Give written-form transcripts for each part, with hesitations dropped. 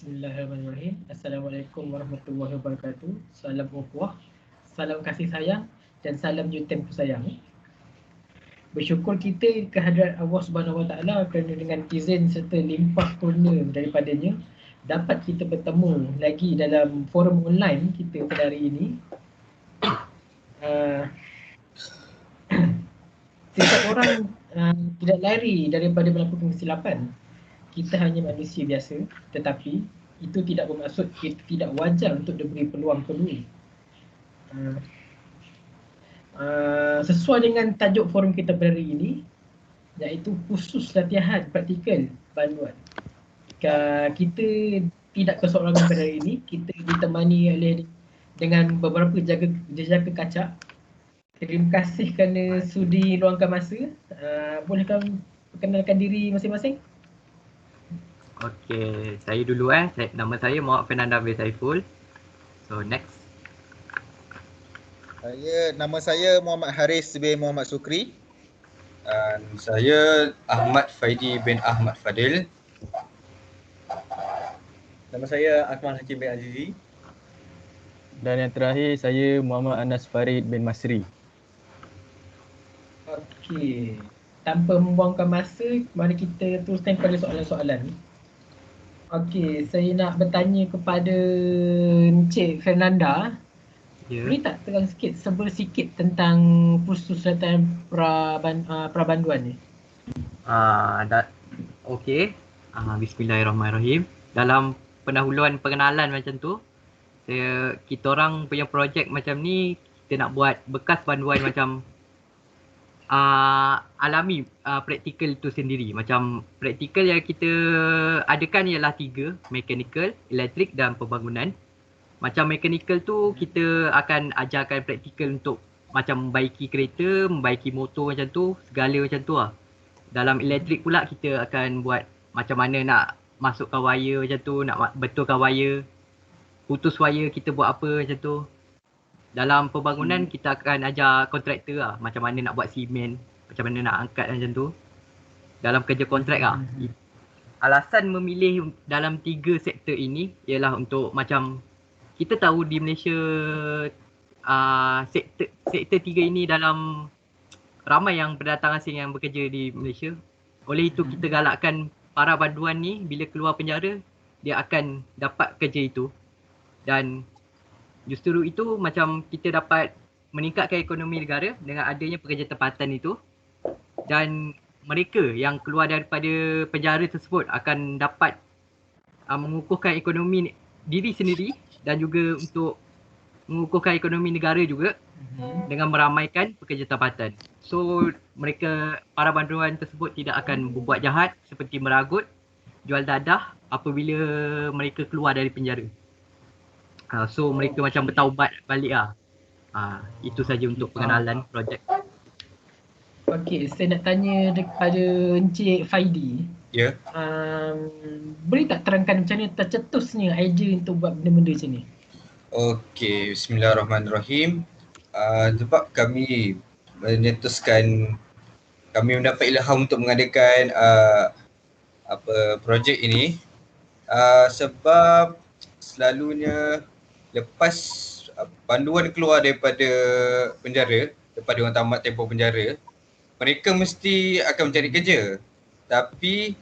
Bismillahirrahmanirrahim. Assalamualaikum warahmatullahi wabarakatuh. Salam ukhuwah, salam kasih sayang dan salam jutemku sayang. Bersyukur kita kehadrat Allah Subhanahu Wa Taala kerana dengan izin serta limpah kurnia daripadanya dapat kita bertemu lagi dalam forum online kita pada hari ini. Uh, Setiap orang tidak lari daripada melakukan kesilapan. Kita hanya manusia biasa, tetapi itu tidak bermaksud kita tidak wajar untuk diberi peluang kedua. Sesuai dengan tajuk forum kita pada hari ini, iaitu khusus latihan praktikal banduan. Kita tidak keseorangan pada hari ini, kita ditemani oleh dengan beberapa jejaka kacak. Terima kasih kerana sudi luangkan masa. Bolehkah perkenalkan diri masing-masing? Okey, saya dulu nama saya Muhammad Fernanda bin Saiful. So next. Nama saya Muhammad Haris bin Muhammad Sukri. Dan saya Ahmad Faidi bin Ahmad Fadil. Nama saya Akmal Hakim bin Azizi. Dan yang terakhir saya Muhammad Anas Farid bin Masri. Okey, tanpa membuangkan masa, mari kita teruskan kepada soalan-soalan. Okey, saya nak bertanya kepada Encik Fernanda. Boleh tak terang sikit, sikit tentang kursus latihan prabanduan ni? Okey. Bismillahirrahmanirrahim. Dalam pendahuluan pengenalan macam tu, kita orang punya projek macam ni, kita nak buat bekas banduan macam alami praktikal tu sendiri. Macam praktikal yang kita adakan ialah 3, mechanical, elektrik dan pembangunan. Macam mechanical tu kita akan ajarkan praktikal untuk macam membaiki kereta, membaiki motor macam tu, segala macam tu lah. Dalam elektrik pula kita akan buat macam mana nak masukkan wire macam tu, nak betulkan wire, putus wire kita buat apa macam tu. Dalam pembangunan kita akan ajar kontraktor lah, macam mana nak buat simen, macam mana nak angkat macam tu. Dalam kerja kontrak lah. Alasan memilih dalam 3 sektor ini ialah untuk macam kita tahu di Malaysia sektor 3 ini dalam ramai yang pendatang asing yang bekerja di Malaysia. Oleh itu kita galakkan para banduan ni bila keluar penjara dia akan dapat kerja itu. Dan justru itu macam kita dapat meningkatkan ekonomi negara dengan adanya pekerja tempatan itu. Dan mereka yang keluar daripada penjara tersebut akan dapat mengukuhkan ekonomi diri sendiri dan juga untuk mengukuhkan ekonomi negara juga dengan meramaikan pekerja tempatan. So mereka, para banduan tersebut tidak akan berbuat jahat seperti meragut, jual dadah apabila mereka keluar dari penjara. So mereka macam bertaubat balik lah. Itu saja untuk pengenalan projek. Okey, saya nak tanya kepada Encik Faidi. Ya. Boleh tak terangkan macam mana tercetusnya idea untuk buat benda-benda macam ni? Okey, bismillahirrahmanirrahim. Sebab kami menyetuskan, kami mendapat ilham untuk mengadakan projek ini sebab selalunya lepas banduan keluar daripada penjara, daripada orang tamat tempoh penjara, mereka mesti akan mencari kerja. Tapi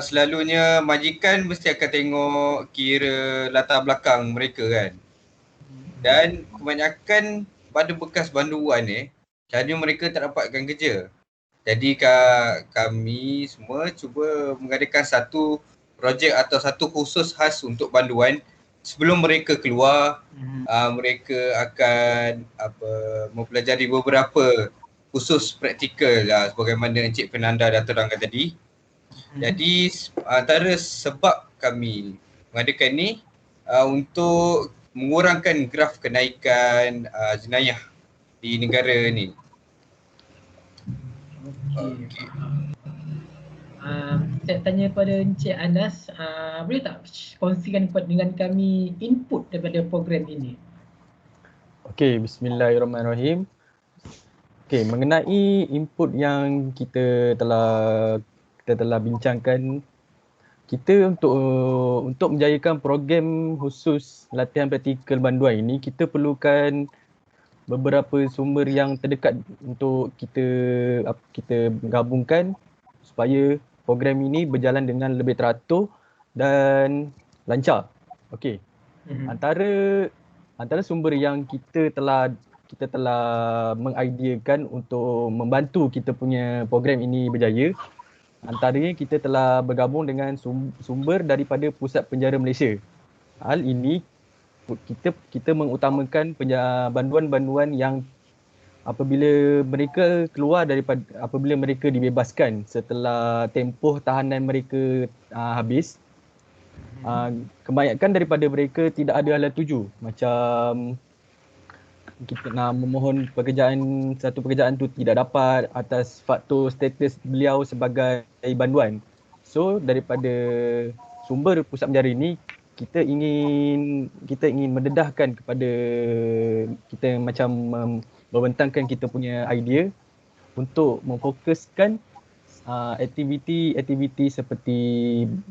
selalunya majikan mesti akan tengok kira latar belakang mereka kan. Dan kebanyakan pada bekas banduan selalunya mereka tak dapatkan kerja. Jadi kami semua cuba mengadakan satu projek atau satu khusus khas untuk banduan. Sebelum mereka keluar, mereka akan mempelajari beberapa khusus praktikal lah, sebagaimana Encik Fernanda dah terangkan tadi. Jadi antara sebab kami mengadakan ni untuk mengurangkan graf kenaikan jenayah di negara ni. Okey. Saya tanya kepada Encik Anas, boleh tak kongsikan dengan kami input daripada program ini? Okey, bismillahirrahmanirrahim. Okey, mengenai input yang kita telah bincangkan kita untuk menjayakan program khusus latihan praktikal banduan ini, kita perlukan beberapa sumber yang terdekat untuk kita gabungkan supaya program ini berjalan dengan lebih teratur dan lancar. Okey. Antara sumber yang kita telah mengideakan untuk membantu kita punya program ini berjaya, antaranya kita telah bergabung dengan sumber daripada Pusat Penjara Malaysia. Hal ini kita mengutamakan banduan-banduan yang apabila mereka dibebaskan setelah tempoh tahanan mereka habis, kebanyakan daripada mereka tidak ada halat tuju, macam kita nak memohon satu pekerjaan tu tidak dapat atas faktor status beliau sebagai banduan. So daripada sumber pusat penjara ini, kita ingin mendedahkan kepada kita, macam membentangkan kita punya idea untuk memfokuskan aktiviti seperti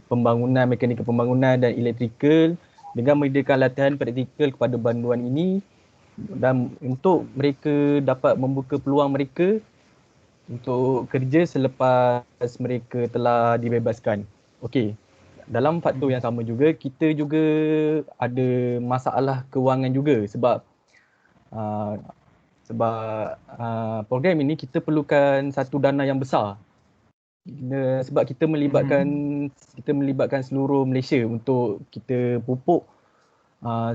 pembangunan, mekanikal pembangunan dan elektrikal dengan menyediakan latihan praktikal kepada banduan ini, dan untuk mereka dapat membuka peluang mereka untuk kerja selepas mereka telah dibebaskan. Okey. Dalam faktor yang sama juga, kita juga ada masalah kewangan juga sebab program ini kita perlukan satu dana yang besar. Sebab kita melibatkan seluruh Malaysia untuk kita pupuk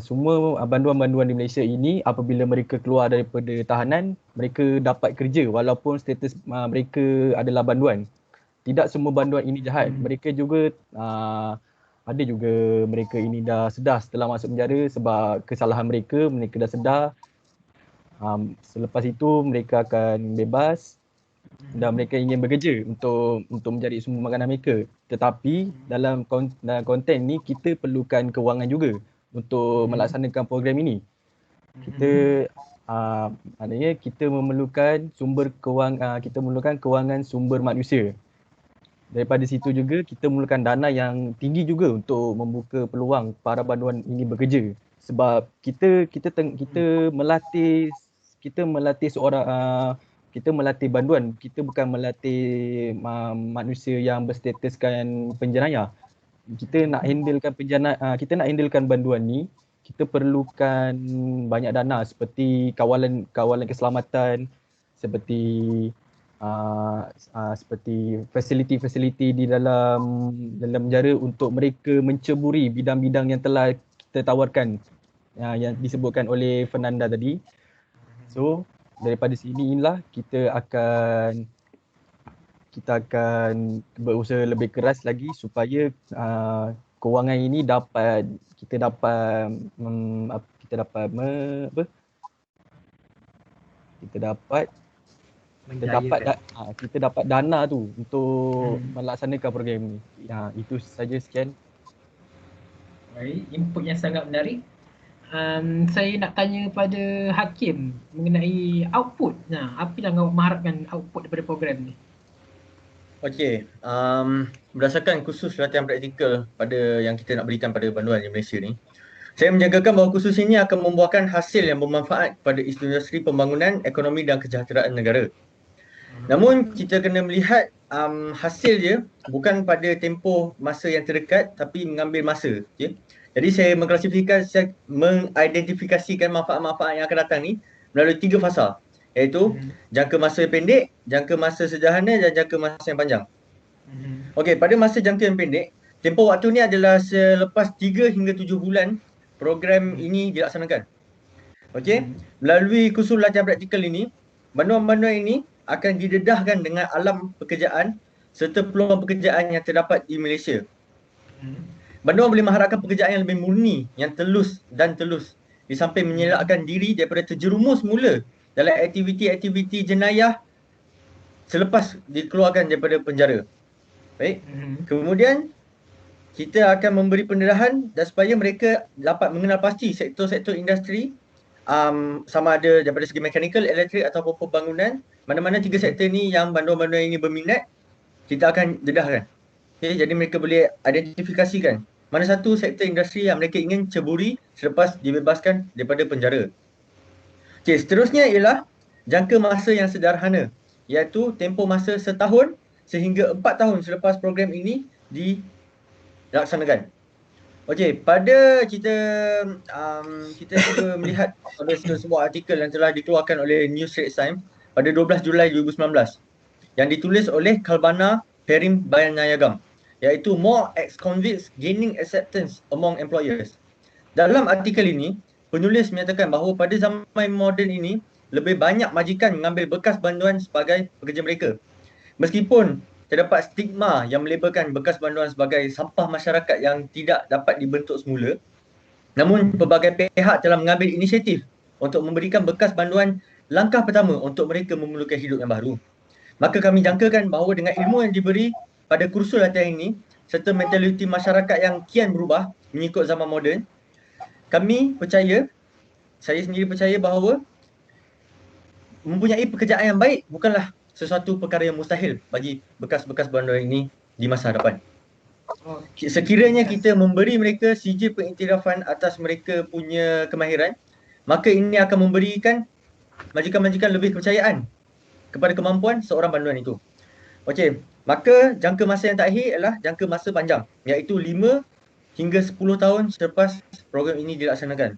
semua banduan-banduan di Malaysia ini. Apabila mereka keluar daripada tahanan, mereka dapat kerja walaupun status mereka adalah banduan. Tidak semua banduan ini jahat. Mereka juga ada juga mereka ini dah sedar setelah masuk penjara sebab kesalahan mereka dah sedar. Selepas itu mereka akan bebas dan mereka ingin bekerja untuk mencari sumber makanan mereka. Tetapi dalam konten ni kita perlukan kewangan juga untuk melaksanakan program ini. Maknanya kita memerlukan kewangan sumber manusia. Daripada situ juga kita memerlukan dana yang tinggi juga untuk membuka peluang para banduan ini bekerja. Sebab kita melatih banduan, kita bukan melatih manusia yang berstatuskan penjenayah. Kita nak handlekan banduan ni, kita perlukan banyak dana seperti kawalan keselamatan, seperti fasiliti di dalam penjara untuk mereka menceburi bidang-bidang yang telah kita tawarkan, yang disebutkan oleh Fernanda tadi. So daripada sinilah kita akan berusaha lebih keras lagi supaya kewangan ini dapat kita dapat dana tu untuk melaksanakan program ni. Itu saja, sekian. Baik, input yang sangat menarik. Saya nak tanya pada Hakim mengenai output. Apa yang awak mengharapkan output daripada program ni? Okey, berdasarkan kursus latihan praktikal pada yang kita nak berikan pada banduan di Malaysia ni, saya menjangkakan bahawa kursus ini akan membuahkan hasil yang bermanfaat kepada industri pembangunan, ekonomi dan kesejahteraan negara. Namun kita kena melihat hasil dia bukan pada tempoh masa yang terdekat tapi mengambil masa. Okay? Jadi saya mengidentifikasikan manfaat-manfaat yang akan datang ni melalui 3 fasa, iaitu jangka masa pendek, jangka masa sederhana dan jangka masa yang panjang. Okey, pada masa jangka yang pendek, tempoh waktu ni adalah selepas 3 hingga 7 bulan program ini dilaksanakan. Okey, melalui kursus latihan praktikal ini, banduan-banduan ini akan didedahkan dengan alam pekerjaan serta peluang pekerjaan yang terdapat di Malaysia. Banduan boleh mengharapkan pekerjaan yang lebih murni, yang telus, di samping mengelakkan diri daripada terjerumus mula dalam aktiviti-aktiviti jenayah selepas dikeluarkan daripada penjara. Baik. Kemudian kita akan memberi pendedahan dan supaya mereka dapat mengenal pasti sektor-sektor industri, sama ada daripada segi mekanikal, elektrik ataupun pembangunan. Mana-mana 3 sektor ni yang banduan-banduan ini berminat, kita akan dedahkan. Okay, jadi mereka boleh identifikasikan mana satu sektor industri yang mereka ingin ceburi selepas dibebaskan daripada penjara. Okay, seterusnya ialah jangka masa yang sederhana, iaitu tempoh masa setahun sehingga 4 tahun selepas program ini dilaksanakan. Okey, pada kita cuba melihat pada sebuah artikel yang telah dikeluarkan oleh New Straits Times pada 12 Julai 2019 yang ditulis oleh Kalbana Perim Bayanayagam, iaitu More Ex-Convicts Gaining Acceptance Among Employers. Dalam artikel ini, penulis menyatakan bahawa pada zaman moden ini lebih banyak majikan mengambil bekas banduan sebagai pekerja mereka. Meskipun terdapat stigma yang melabelkan bekas banduan sebagai sampah masyarakat yang tidak dapat dibentuk semula, namun pelbagai pihak telah mengambil inisiatif untuk memberikan bekas banduan langkah pertama untuk mereka memulakan hidup yang baru. Maka kami jangkakan bahawa dengan ilmu yang diberi pada kursus latihan ini serta mentaliti masyarakat yang kian berubah mengikut zaman moden, kami percaya, saya sendiri percaya bahawa mempunyai pekerjaan yang baik bukanlah sesuatu perkara yang mustahil bagi bekas-bekas banduan ini di masa hadapan. Sekiranya kita memberi mereka sijil pengiktirafan atas mereka punya kemahiran, maka ini akan memberikan majikan-majikan lebih kepercayaan kepada kemampuan seorang banduan itu. Okey, maka jangka masa yang terakhir adalah jangka masa panjang, iaitu 5 hingga 10 tahun selepas program ini dilaksanakan.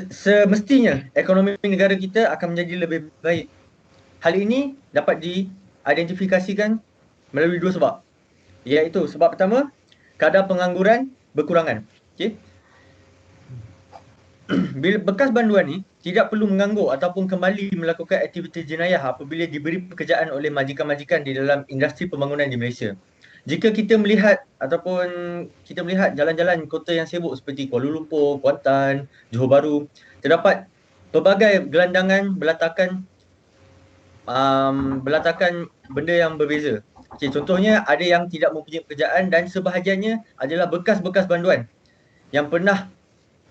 Semestinya ekonomi negara kita akan menjadi lebih baik. Hal ini dapat diidentifikasikan melalui dua sebab, iaitu sebab pertama, kadar pengangguran berkurangan. Okay? Bila bekas banduan ni tidak perlu menganggur ataupun kembali melakukan aktiviti jenayah apabila diberi pekerjaan oleh majikan-majikan di dalam industri pembangunan di Malaysia. Jika kita melihat jalan-jalan kota yang sibuk seperti Kuala Lumpur, Kuantan, Johor Bahru, terdapat pelbagai gelandangan belatakan benda yang berbeza. Okay, contohnya ada yang tidak mempunyai pekerjaan dan sebahagiannya adalah bekas-bekas banduan yang pernah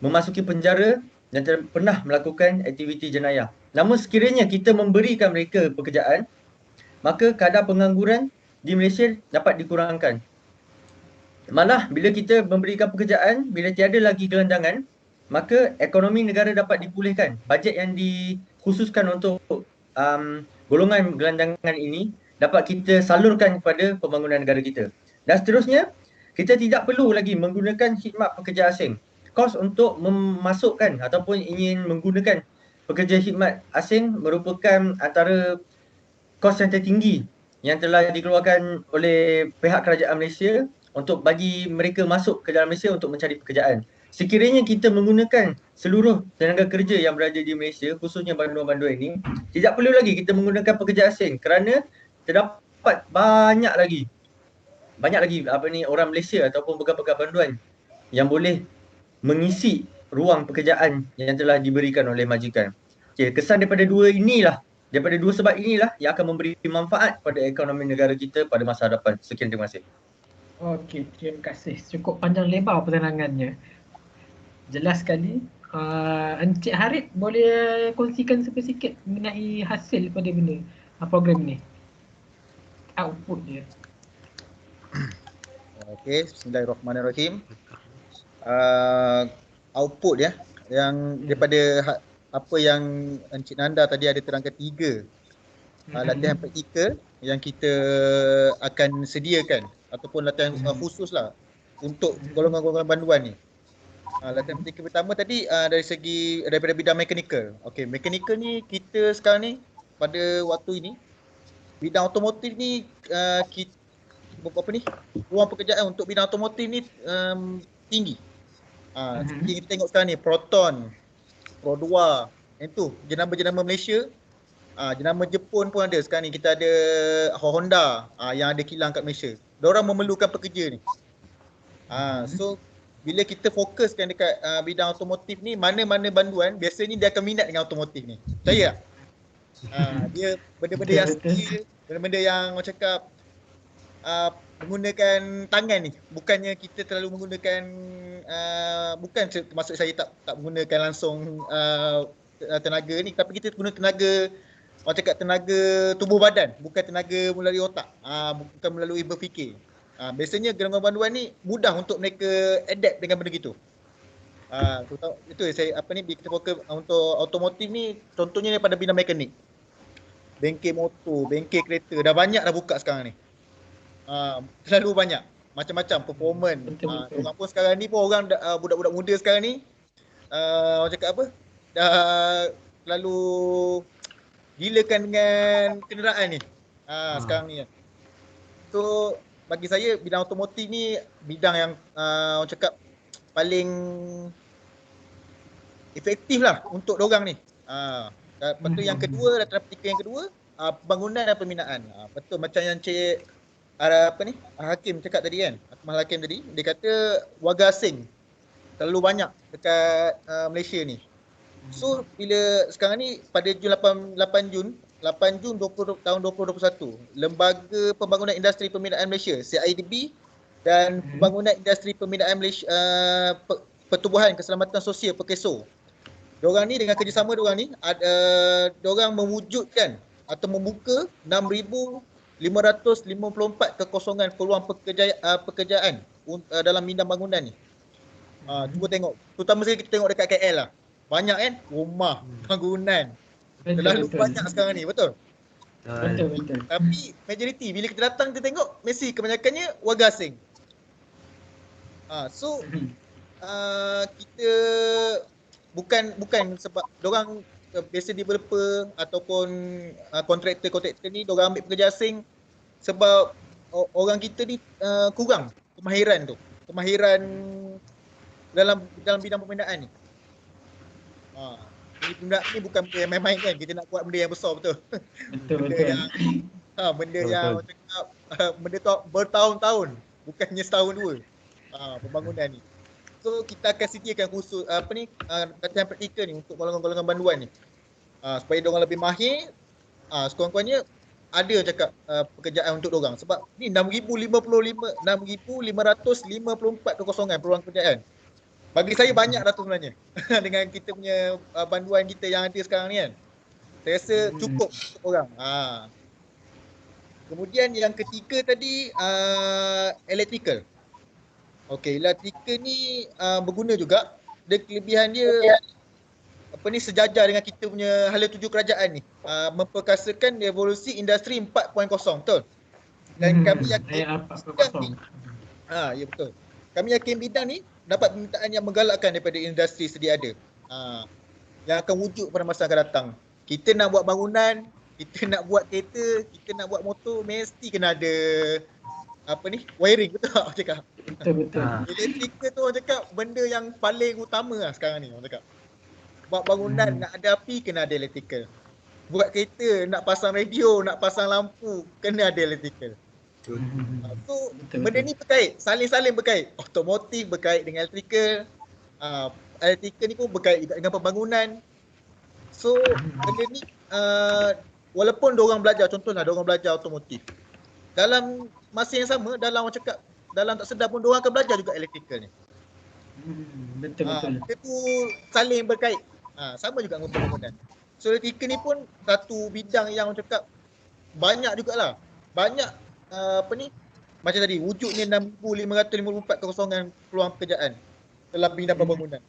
memasuki penjara dan pernah melakukan aktiviti jenayah. Namun sekiranya kita memberikan mereka pekerjaan, maka kadar pengangguran di Malaysia dapat dikurangkan. Malah bila kita memberikan pekerjaan, bila tiada lagi gelandangan, maka ekonomi negara dapat dipulihkan. Bajet yang dikhususkan untuk golongan gelandangan ini dapat kita salurkan kepada pembangunan negara kita. Dan seterusnya, kita tidak perlu lagi menggunakan khidmat pekerja asing. Kos untuk memasukkan ataupun ingin menggunakan pekerja khidmat asing merupakan antara kos yang tertinggi yang telah dikeluarkan oleh pihak kerajaan Malaysia untuk bagi mereka masuk ke dalam Malaysia untuk mencari pekerjaan. Sekiranya kita menggunakan seluruh tenaga kerja yang berada di Malaysia, khususnya banduan-banduan ini, tidak perlu lagi kita menggunakan pekerja asing kerana terdapat banyak lagi orang Malaysia ataupun pekerja banduan yang boleh mengisi ruang pekerjaan yang telah diberikan oleh majikan. Okay, kesan daripada dua sebab inilah yang akan memberi manfaat pada ekonomi negara kita pada masa hadapan. Sekian, terima kasih. Okey, terima kasih. Cukup panjang lebar penerangannya. Jelas sekali. Encik Harith boleh kongsikan sikit mengenai hasil pada program ni? Output dia. Okey, bismillahirrahmanirrahim. Output ya, yang daripada apa yang Encik Nanda tadi ada terangkan 3 latihan praktikal yang kita akan sediakan ataupun latihan khusus lah untuk golongan-golongan banduan ni. Latihan praktikal pertama tadi daripada bidang mekanikal. Okey, mekanikal ni kita sekarang ni pada waktu ini bidang otomotif ni ruang pekerjaan untuk bidang otomotif ni tinggi. Seperti kita tengok sekarang ni Proton, Pro 2, itu jenama-jenama Malaysia. Jenama Jepun pun ada. Sekarang ni kita ada Honda yang ada kilang kat Malaysia. Diorang memerlukan pekerja ni. So bila kita fokuskan dekat bidang otomotif ni, mana-mana banduan biasanya dia akan minat dengan otomotif ni. Percaya tak? Dia benda-benda yang skill, benda-benda yang orang cakap menggunakan tangan ni. Bukannya kita terlalu menggunakan bukan maksud saya tak menggunakan langsung tenaga ni, tapi kita guna tenaga, orang cakap tenaga tubuh badan, bukan tenaga melalui otak, bukan melalui berfikir. Biasanya gangguan banduan ni mudah untuk mereka adapt dengan benda gitu. Itu saya kita fokus untuk automotif ni, contohnya daripada bidang mekanik. Bengkel motor, bengkel kereta dah banyak dah buka sekarang ni. Terlalu banyak. Macam-macam performance. Orang pun sekarang ni pun orang budak-budak muda sekarang ni orang cakap apa? Dah terlalu gilakan dengan kenderaan ni. Sekarang ni kan. So bagi saya bidang automotif ni bidang yang orang cakap paling efektif lah untuk dorang ni. Lepas tu yang kedua, data praktikal yang kedua, pembangunan dan pembinaan. Betul macam yang Cik Hakim cakap tadi kan. Akmal Hakim tadi, dia kata warga asing terlalu banyak dekat Malaysia ni. So bila sekarang ni pada Jun 8 Jun tahun 2021, Lembaga Pembangunan Industri Pembinaan Malaysia CIDB dan Pembangunan Industri Pembinaan Malaysia Pertubuhan Keselamatan Sosial PEKESO. Diorang ni dengan kerjasama diorang ni diorang mewujudkan atau membuka 6,554 kekosongan peluang pekerjaan dalam bidang bangunan ni. Cuba tengok, terutama sekali kita tengok dekat KL lah. Banyak kan rumah, bangunan. Terlalu banyak sekarang ni, betul? Betul. Tapi majoriti bila kita datang kita tengok mesti kebanyakannya warga asing. So kita bukan sebab dorang biasa developer ataupun kontraktor ni dorang ambil pekerja asing sebab orang kita ni kurang kemahiran dalam bidang pembinaan ni. Benda ni bukan benda yang main-main kan, kita nak buat benda yang besar betul. Benda yang cakap benda tu bertahun-tahun, bukannya setahun dua. Pembangunan ni. So kita akan sediakan khusus latihan praktikal ni untuk golongan-golongan banduan ni. Supaya diorang lebih mahir, sekurang-kurangnya ada cakap pekerjaan untuk diorang sebab ni 6,554 kekosongan peluang pekerjaan. Bagi saya banyak dah tu sebenarnya. Dengan kita punya banduan kita yang ada sekarang ni kan. Saya rasa cukup untuk orang. Kemudian yang ketiga tadi electrical. Okey, electrical ni berguna juga. Dia kelebihan dia sejajar dengan kita punya hala tuju kerajaan ni. Memperkasakan revolusi industri 4.0, betul? Dan kami yakin ya betul. Kami yakin bidang ni dapat permintaan yang menggalakkan daripada industri sedia ada. Yang akan wujud pada masa akan datang. Kita nak buat bangunan, kita nak buat kereta, kita nak buat motor, mesti kena ada wiring, betul tak orang cakap? Betul. Electrical tu orang cakap benda yang paling utama lah sekarang ni orang cakap. Buat bangunan nak ada api, kena ada electrical. Buat kereta, nak pasang radio, nak pasang lampu, kena ada electrical. So benda ni berkait, saling-saling berkait. Automotif berkait dengan electrical, electrical ni pun berkait dengan pembangunan. So benda ni walaupun diorang belajar, contohlah diorang belajar automotif, dalam masa yang sama, dalam orang cakap, dalam tak sedar pun diorang akan belajar juga electrical ni. Betul. Itu saling berkait. Sama juga dengan pembangunan. So electrical ni pun satu bidang yang orang cakap banyak jugalah. Banyak macam tadi wujudnya 6,554 kekosongan peluang pekerjaan dalam bidang pembangunan.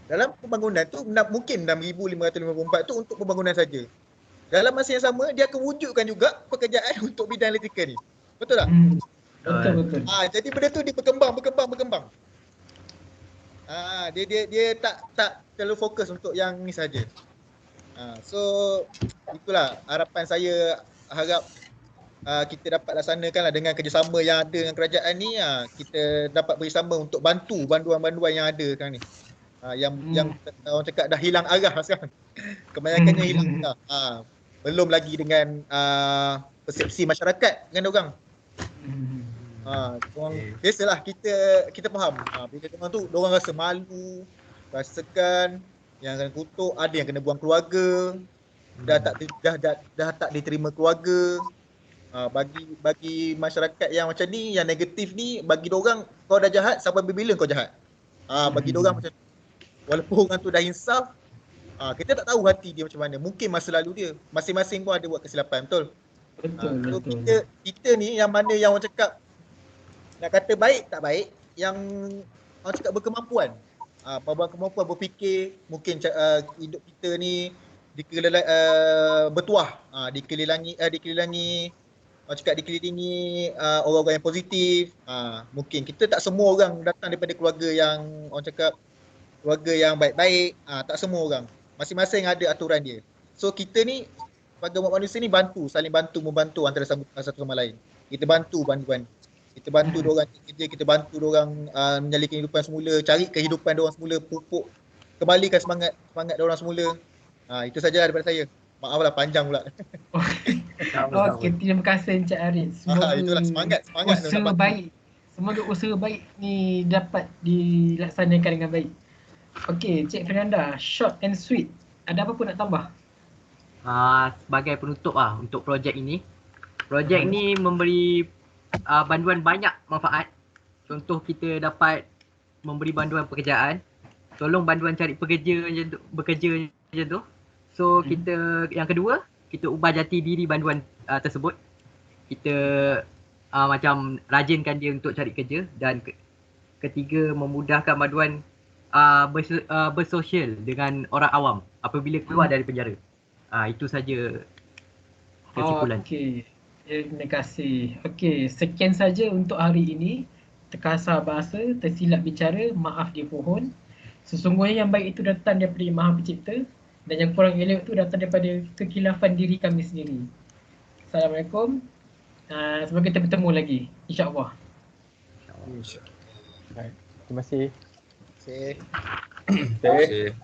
Dalam pembangunan tu mungkin 6,554 tu untuk pembangunan saja. Dalam masa yang sama dia akan wujudkan juga pekerjaan untuk bidang electrical ni. Betul tak? Betul. Jadi benda tu dia berkembang. Dia tak terlalu fokus untuk yang ni saja. So itulah harapan saya, harap kita dapat laksanakan lah dengan kerjasama yang ada dengan kerajaan ni. Kita dapat bersama untuk bantu banduan-banduan yang ada sekarang ni. Yang orang cakap dah hilang arah sekarang. Kebanyakannya hilang arah. Belum lagi dengan persepsi masyarakat dengan diorang. Biasalah kita faham. Bila diorang tu, diorang rasa malu, rasakan yang kena kutuk, ada yang kena buang keluarga, dah tak diterima keluarga. Bagi masyarakat yang macam ni, yang negatif ni, bagi diorang kau dah jahat, sampai bila kau jahat? Bagi diorang macam walaupun orang tu dah insaf, kita tak tahu hati dia macam mana. Mungkin masa lalu dia, masing-masing pun ada buat kesilapan, betul? So kita ni yang mana yang orang cakap nak kata baik tak baik, yang orang cakap berkemampuan. Kemampuan berfikir, mungkin hidup kita ni bertuah, dikelilingi orang cakap dikelilingi orang-orang yang positif. Mungkin kita tak semua orang datang daripada keluarga yang orang cakap keluarga yang baik-baik, tak semua orang. Masing-masing ada aturan dia. So kita ni sebagai umat manusia ni saling membantu antara satu sama lain. Kita bantu bantuan. Kita bantu diorang kerja, kita bantu diorang menyalin kehidupan semula, cari kehidupan diorang semula, pupuk, kembalikan semangat diorang semula. Itu saja daripada saya. Maaflah panjang pula. Okey, terima kasih Encik Arif. Semoga Itulah semangat usaha baik. Semoga usaha baik ni dapat dilaksanakan dengan baik. Okey, Cik Fernanda, short and sweet. Ada apa pun nak tambah? Sebagai penutup untuk projek ini. Projek ni memberi banduan banyak manfaat. Contoh kita dapat memberi banduan pekerjaan. Tolong banduan cari bekerja macam tu. So kita yang kedua, kita ubah jati diri banduan tersebut. Kita macam rajinkan dia untuk cari kerja. Dan ketiga, memudahkan banduan bersosial dengan orang awam apabila keluar dari penjara. Itu saja kesimpulan. Okey. Terima kasih. Okey, sekian saja untuk hari ini. Terkasar bahasa, tersilap bicara, maaf dipohon. Sesungguhnya yang baik itu datang daripada Yang Maha Pencipta dan yang kurang elok itu datang daripada kekhilafan diri kami sendiri. Assalamualaikum. Semoga kita bertemu lagi, insya-Allah. Terima kasih. Terima kasih. Terima kasih.